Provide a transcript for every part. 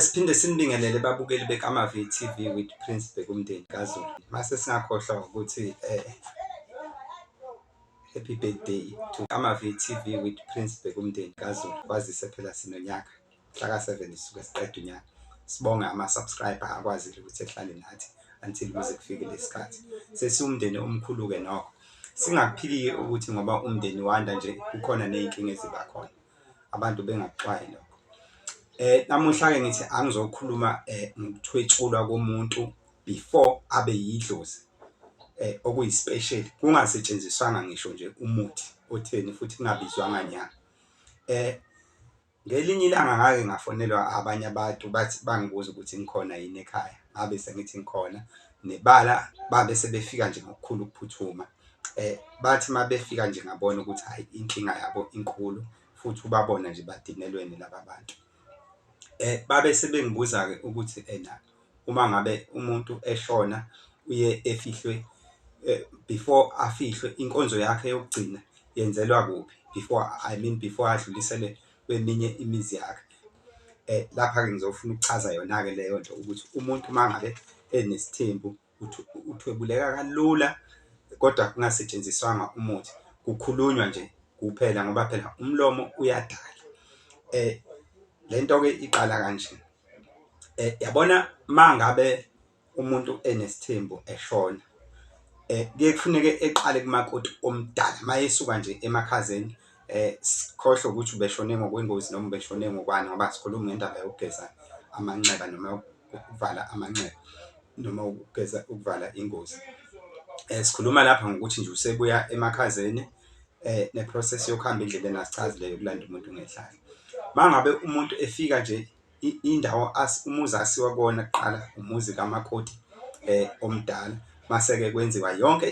Siphinde sinibingelele babukeli beKamavi TV with Prince Bheka kaZulu. Mase singakhohlwa ukuthi happy birthday to Kamavi TV with Prince Bheka kaZulu. Kwazise phela sinonyaka mhla ka7 sisuke siqeda unyaka. Sibonga ama-subscriber akwazile ukuthi ehlale nathi until kuze kufike lesikhathi. Sesiwumndeni omkhulu ke nokho. Singakuphiki ukuthi ngoba umndeni wanda nje kukhona nezinkinga eziba khona. Abantu bengaxwayi lokho. Namuhla ke ngithi angizokhuluma ngokuthwetshulwa komuntu before abe yidlozi okuyispecial kungasetshenziswanga ngisho nje umuthi otheni futhi kungabizwanga nyanga. Ngelinye ilanga ngake ngafonelwa abanye abantu bathi bangibuza ukuthi ngikhona yini ekhaya. Ngabe sengithi ngikhona nebala babe sebefika nje ngokukhulu ukuphuthuma. Bathi mabefika nje ngabona ukuthi hayi inkinga yabo inkulu futhi ubabona nje badinelweni laba bantu. Babe sebengibuza ke ukuthi uma ngabe umuntu eshona uye efihlwe before afihlwe inkonzo yakhe yokugcina yenzelwa kuphi before adlulisele kweminye imizi yakhe. Lapha ke ngizofuna ukuchaza yona ke leyo nto ukuthi umuntu mangabe enesithembu uthwebuleka kalula kodwa kungasetshenziswanga umuthi, kukhulunywa nje kuphela ngoba phela umlomo uyadala. Lento ke iqala kanje. Yabona mangabe umuntu enesithembu eshona kuye kufuneke eqale kumakoti omdala mayesuka nje emakhazeni. Sikhohle ukuthi ubeshone ngokwengozi noma ubeshone ngokwani ngoba sikhuluma ngendaba yokugeza amanxeba noma ukuvala amanxeba noma ukuvala ingozi. Sikhuluma lapha ngokuthi nje usebuya emakhazeni neprocess yokuhamba endleleni asichazileyo yokulanda umuntu ngehlala. Mangabe umuntu efika nje indawo umuzi asiwa kuwona kuqala umuzi kamakoti omdala mase ke kwenziwa yonke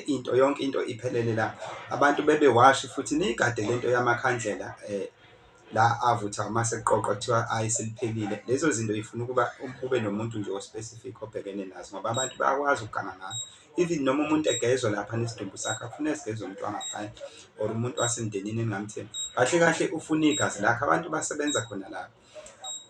into iphelele la. Abantu bebewashi futhi nigade lento yamakhandlela la avutha mase kuqoqwa kuthiwa ayiseliphelile. Lezo zinto ifuna ukuba ube nomuntu nje ospecific obhekene nazo ngoba abantu bayakwazi ukuganga ngayo. Even noma umuntu egezwe lapha nesidumbu sakhe akufuneka sigezwe umuntu wangaphandle or umuntu wasemndenini engamthembi. Kahle kahle ufuna igazi lakhe abantu basebenza khona lapha.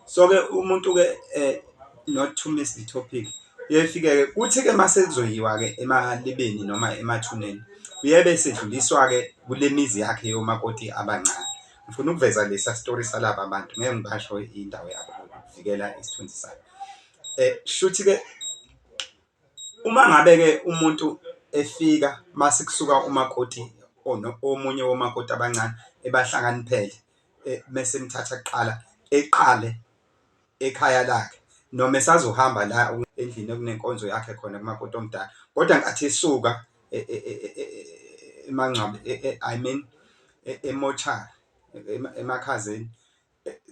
So ke umuntu ke not to miss the topic uyefike ke uthi ke mase kuzoyiwa ke emalibeni noma emathuneni uyebe sedluliswa ke kule mizi yakhe yomakoti abancane. Ngifuna ukuveza lesa story salaba abantu ngeke ngibasho indawo yabo ukuvikela isithunzi sakhe. Shuthi ke uma ngabe ke umuntu efika mase kusuka umakoti omunye womakoti abancane ebahlakaniphele mase emthatha eqale ekhaya lakhe noma esazohamba la endlini okunenkonzo yakhe khona kumakoti omdala kodwa ngathi esuka emangcwabe emochari emakhazeni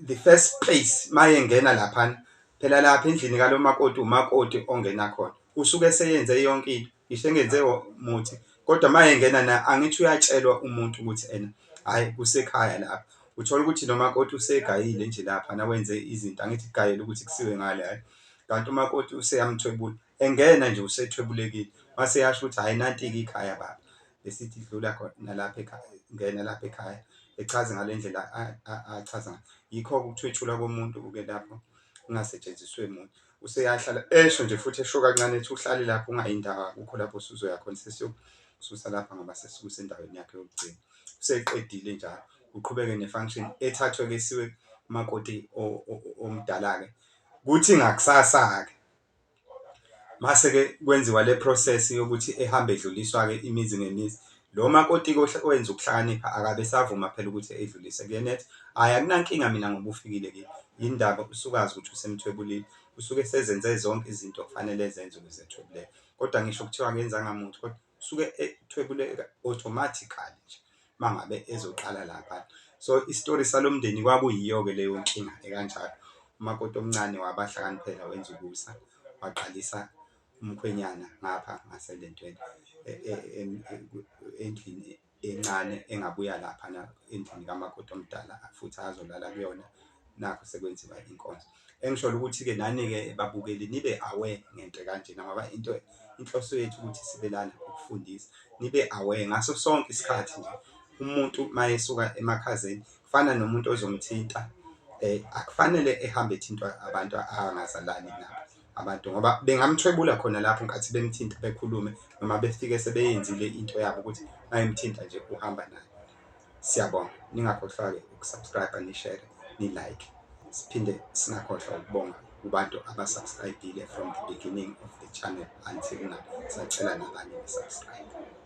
the first place mayengena lapha phela lapha endlini kalomakoti umakoti ongena khona usuke eseyenze yonke into ishengenze umuthi kodwa mayengena na angithi uyatshelwa umuntu ukuthi hayi kusekhaya lapha. Uthola ukuthi nomakoti usegayile nje lapha nawenze izinto angithi kugayela ukuthi kusiwe ngale kanti umakoti useyamthwebula engena nje usethwebulekile mase yasho ukuthi hayi nanti ke ikhaya baba besithi dlula khona nalapha ekhaya ngena lapha ekhaya echaze ngalendlela achaza yikho ukuthwetshulwa komuntu uke lapho ungasetshenziswe umuntu useyahlala esho nje futhi esho kancane ethi uhlale lapho ungayindawo ukho lapho usuzoya khona sesiyokususa lapha ngoba sesikusendaweni yakhe yokugcina. Useqedile njalo uqhubeke nefunction ethathwe ke siwe umakoti omdala ke kuthi ngakusasa ke mase ke kwenziwa le process yokuthi ehambe edluliswa ke imizi ngemizi. Lo makoti owenza ukuhlakanipha akabe savuma phela ukuthi edlulise kuyena ethi hayi akunankinga mina ngoba ufikile kimi indaba usukazi ukuthi usemthwebulile usuke sezenze zonke izinto kufanele ezenze ukuze ethwebuleke kodwa ngisho kuthiwa akenzanga muntu kodwa usuke ethwebuleka automatically nje mangabe ezoqala lapha. So istory salomndeni kwakuyiyo ke leyo nkinga ekanjalo. Umakoti omncane wabahlakaniphela wenza ukusa waqalisa umkhwenyana ngapha ngaselentweni endlini encane engabuya lapha na endlini kamakoti omdala futhi azolala kuyona nakho sekwenziwa inkonzo. Engisho ukuthi ke nani ke babukeli nibe aware ngento kanjena ngoba inhloso yethu ukuthi sibelana ukufundisa nibe aware ngaso sonke isikhathi nje umuntu mayesuka emakhazeni kufana nomuntu ozomthinta akufanele ehambe ethintwa abantu angazalani nabo abantu, ngoba bengamthwebula khona lapho nkathi bemthinta bekhulume, noma befike sebeyenzile into yabo ukuthi bayemthinta nje uhamba naye. Siyabonga, ningakhohlwa-ke ukusubscribe, nishare, ni-like. Siphinde singakhohlwa ukubonga kubantu abasubscribile from the beginning of the channel until now. Siyacela nabanye besubscribe.